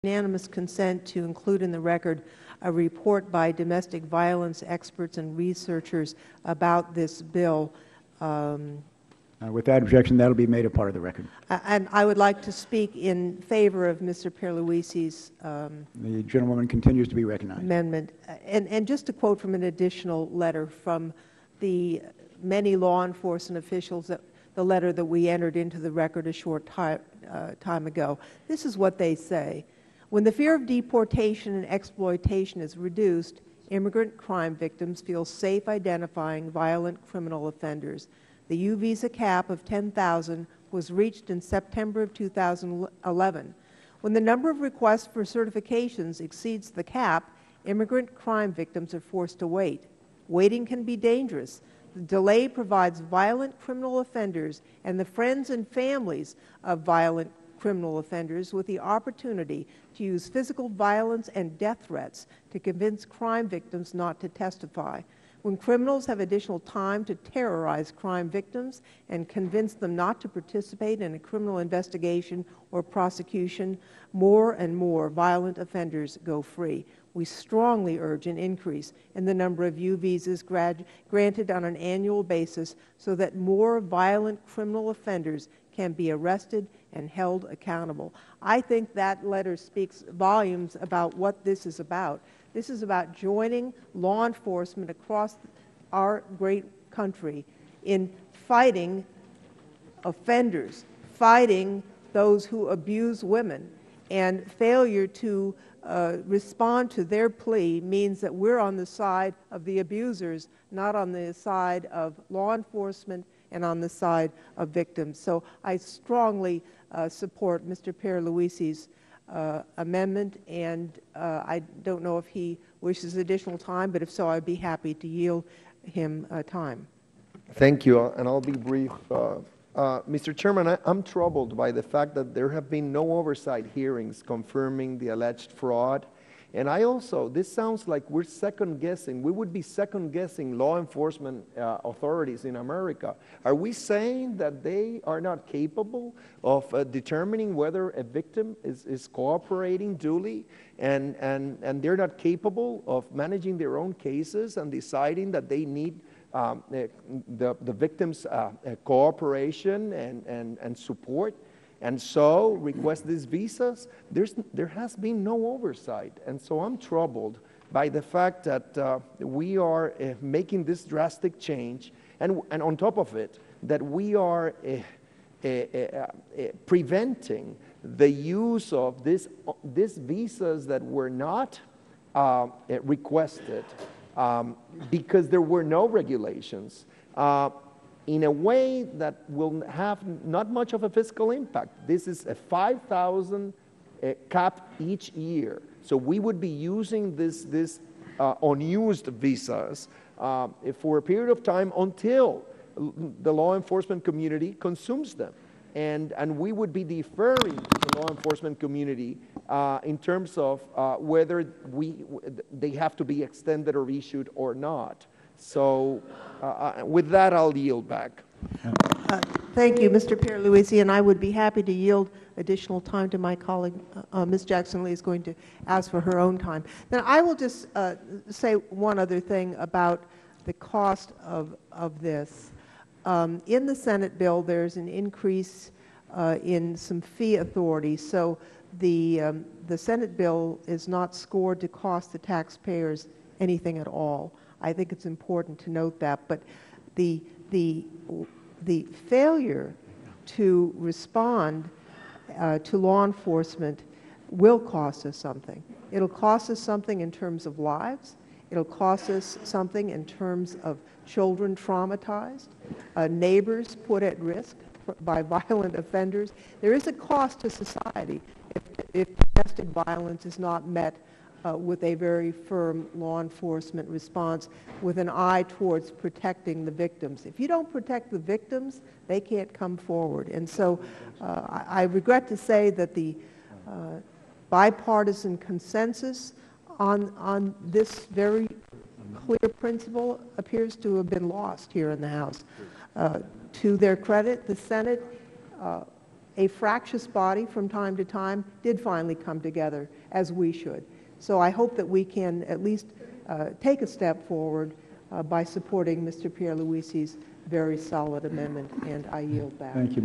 unanimous consent to include in the record a report by domestic violence experts and researchers about this bill. Without objection, that will be made a part of the record. And I would like to speak in favor of Mr. Pierluisi's the gentlewoman continues to be recognized. Amendment. And just to quote from an additional letter from the many law enforcement officials, the letter that we entered into the record a short time ago. This is what they say. When the fear of deportation and exploitation is reduced, immigrant crime victims feel safe identifying violent criminal offenders. The U visa cap of 10,000 was reached in September of 2011. When the number of requests for certifications exceeds the cap, immigrant crime victims are forced to wait. Waiting can be dangerous. The delay provides violent criminal offenders and the friends and families of violent criminal offenders with the opportunity to use physical violence and death threats to convince crime victims not to testify. When criminals have additional time to terrorize crime victims and convince them not to participate in a criminal investigation or prosecution, more and more violent offenders go free. We strongly urge an increase in the number of U visas granted on an annual basis so that more violent criminal offenders can be arrested and held accountable. I think that letter speaks volumes about what this is about. This is about joining law enforcement across our great country in fighting offenders, fighting those who abuse women, and failure to respond to their plea means that we're on the side of the abusers, not on the side of law enforcement and on the side of victims. So I strongly support Mr. Pierluisi's amendment, and I don't know if he wishes additional time, but if so, I'd be happy to yield him time. Thank you, and I'll be brief. Mr. Chairman, I'm troubled by the fact that there have been no oversight hearings confirming the alleged fraud. And this sounds like we're second-guessing. We would be second-guessing law enforcement authorities in America. Are we saying that they are not capable of determining whether a victim is cooperating duly, and they're not capable of managing their own cases and deciding that they need the victim's cooperation and support, and so request these visas? There has been no oversight, and so I'm troubled by the fact that we are making this drastic change, and on top of it, that we are preventing the use of these visas that were not requested because there were no regulations, in a way that will have not much of a fiscal impact. This is a 5,000 cap each year. So we would be using this unused visas for a period of time until the law enforcement community consumes them. And we would be deferring to the law enforcement community in terms of whether they have to be extended or issued or not. So with that, I'll yield back. Thank you, Mr. Pierluisi, and I would be happy to yield additional time to my colleague. Ms. Jackson-Lee is going to ask for her own time. Then I will just say one other thing about the cost of this. In the Senate bill, there's an increase in some fee authority, so the Senate bill is not scored to cost the taxpayers anything at all. I think it's important to note that, but the failure to respond to law enforcement will cost us something. It'll cost us something in terms of lives. It'll cost us something in terms of children traumatized, neighbors put at risk by violent offenders. There is a cost to society if domestic violence is not met with a very firm law enforcement response with an eye towards protecting the victims. If you don't protect the victims, they can't come forward. And so I regret to say that the bipartisan consensus on this very clear principle appears to have been lost here in the House. To their credit, the Senate a fractious body from time to time, did finally come together, as we should. So I hope that we can at least take a step forward by supporting Mr. Pierluisi's very solid amendment, and I yield back. Thank you,